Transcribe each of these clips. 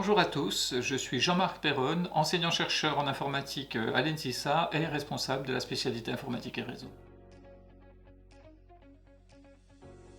Bonjour à tous, je suis Jean-Marc Perronne, enseignant-chercheur en informatique à l'ENSISA et responsable de la spécialité informatique et réseau.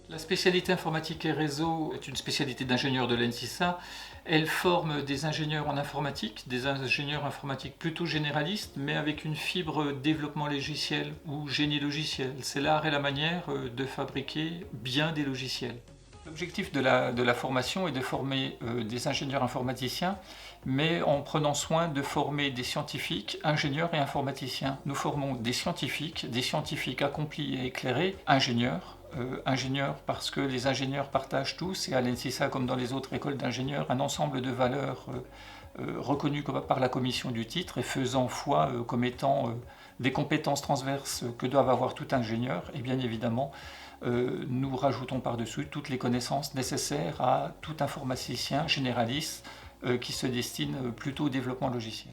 La spécialité informatique et réseau est une spécialité d'ingénieur de l'ENSISA. Elle forme des ingénieurs en informatique, des ingénieurs informatiques plutôt généralistes, mais avec une fibre développement logiciel ou génie logiciel. C'est l'art et la manière de fabriquer bien des logiciels. L'objectif de la formation est de former des ingénieurs informaticiens, mais en prenant soin de former des scientifiques, ingénieurs et informaticiens. Nous formons des scientifiques accomplis et éclairés, ingénieurs. Ingénieurs parce que les ingénieurs partagent tous, et à l'ENSISA comme dans les autres écoles d'ingénieurs, un ensemble de valeurs reconnues par la commission du titre et faisant foi comme étant des compétences transverses que doivent avoir tout ingénieur. Et bien évidemment, nous rajoutons par-dessus toutes les connaissances nécessaires à tout informaticien généraliste qui se destine plutôt au développement logiciel.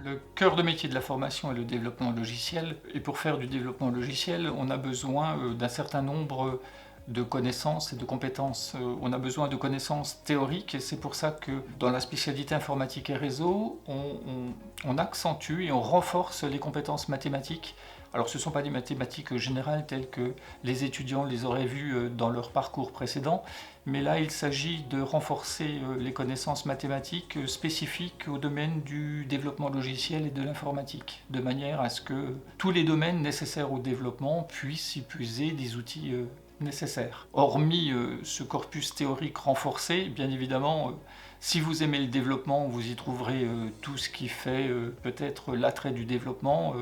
Le cœur de métier de la formation est le développement logiciel, et pour faire du développement logiciel, on a besoin d'un certain nombre de connaissances et de compétences. On a besoin de connaissances théoriques, et c'est pour ça que dans la spécialité informatique et réseau, on accentue et on renforce les compétences mathématiques. Alors ce ne sont pas des mathématiques générales telles que les étudiants les auraient vues dans leur parcours précédent, mais là il s'agit de renforcer les connaissances mathématiques spécifiques au domaine du développement logiciel et de l'informatique, de manière à ce que tous les domaines nécessaires au développement puissent y puiser des outils nécessaires. Hormis ce corpus théorique renforcé, bien évidemment, si vous aimez le développement, vous y trouverez tout ce qui fait peut-être l'attrait du développement,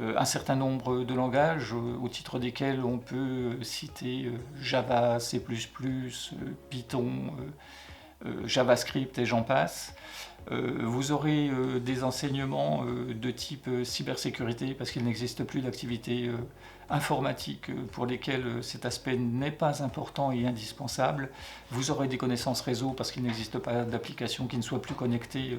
un certain nombre de langages au titre desquels on peut citer Java, C++, Python, JavaScript et j'en passe. Vous aurez des enseignements de type cybersécurité parce qu'il n'existe plus d'activités informatiques pour lesquelles cet aspect n'est pas important et indispensable. Vous aurez des connaissances réseau parce qu'il n'existe pas d'application qui ne soit plus connectée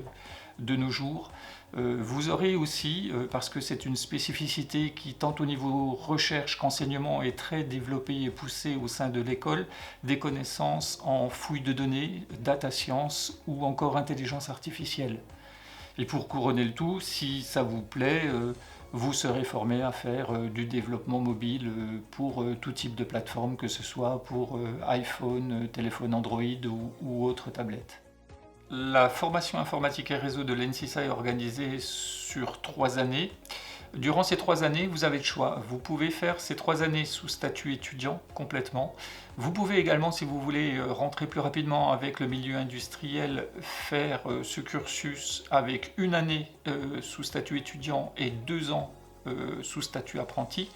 de nos jours. Vous aurez aussi, parce que c'est une spécificité qui, tant au niveau recherche qu'enseignement, est très développée et poussée au sein de l'école, des connaissances en fouille de données, data science ou encore intelligence artificielle. Et pour couronner le tout, si ça vous plaît, vous serez formé à faire du développement mobile pour tout type de plateforme, que ce soit pour iPhone, téléphone Android ou autre tablette. La formation informatique et réseau de l'ENSISA est organisée sur 3 années. Durant ces 3 années, vous avez le choix. Vous pouvez faire ces 3 années sous statut étudiant complètement. Vous pouvez également, si vous voulez rentrer plus rapidement avec le milieu industriel, faire ce cursus avec 1 année sous statut étudiant et 2 ans sous statut apprenti.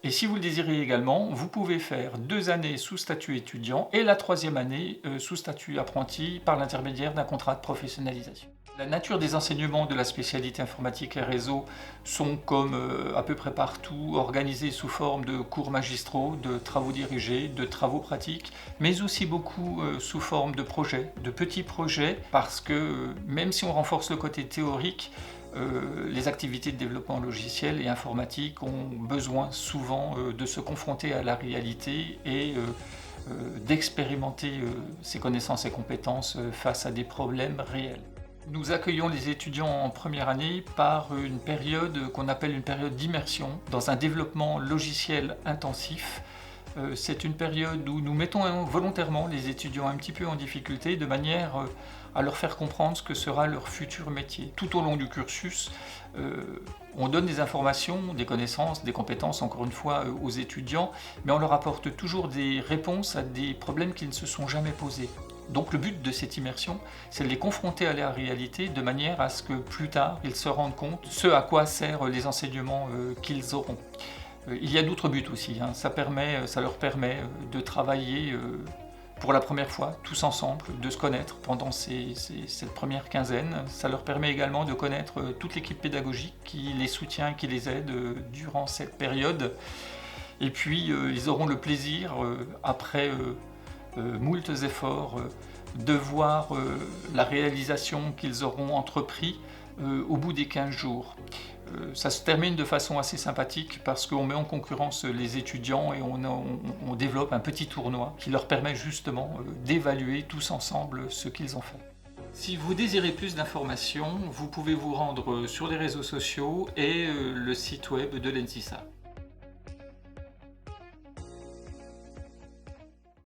Et si vous le désirez également, vous pouvez faire 2 années sous statut étudiant et la 3e année sous statut apprenti par l'intermédiaire d'un contrat de professionnalisation. La nature des enseignements de la spécialité informatique et réseau sont, comme à peu près partout, organisés sous forme de cours magistraux, de travaux dirigés, de travaux pratiques, mais aussi beaucoup sous forme de projets, de petits projets, parce que même si on renforce le côté théorique, les activités de développement logiciel et informatique ont besoin souvent de se confronter à la réalité et d'expérimenter ses connaissances et compétences face à des problèmes réels. Nous accueillons les étudiants en première année par une période qu'on appelle une période d'immersion dans un développement logiciel intensif. C'est une période où nous mettons volontairement les étudiants un petit peu en difficulté de manière à leur faire comprendre ce que sera leur futur métier. Tout au long du cursus, on donne des informations, des connaissances, des compétences, encore une fois, aux étudiants, mais on leur apporte toujours des réponses à des problèmes qui ne se sont jamais posés. Donc le but de cette immersion, c'est de les confronter à la réalité de manière à ce que plus tard, ils se rendent compte de ce à quoi servent les enseignements qu'ils auront. Il y a d'autres buts aussi, ça leur permet de travailler pour la première fois, tous ensemble, de se connaître pendant cette première quinzaine. Ça leur permet également de connaître toute l'équipe pédagogique qui les soutient, qui les aide durant cette période. Et puis, ils auront le plaisir, après moultes efforts, de voir la réalisation qu'ils auront entrepris au bout des 15 jours. Ça se termine de façon assez sympathique parce qu'on met en concurrence les étudiants et on développe un petit tournoi qui leur permet justement d'évaluer tous ensemble ce qu'ils ont fait. Si vous désirez plus d'informations, vous pouvez vous rendre sur les réseaux sociaux et le site web de l'ENSISA.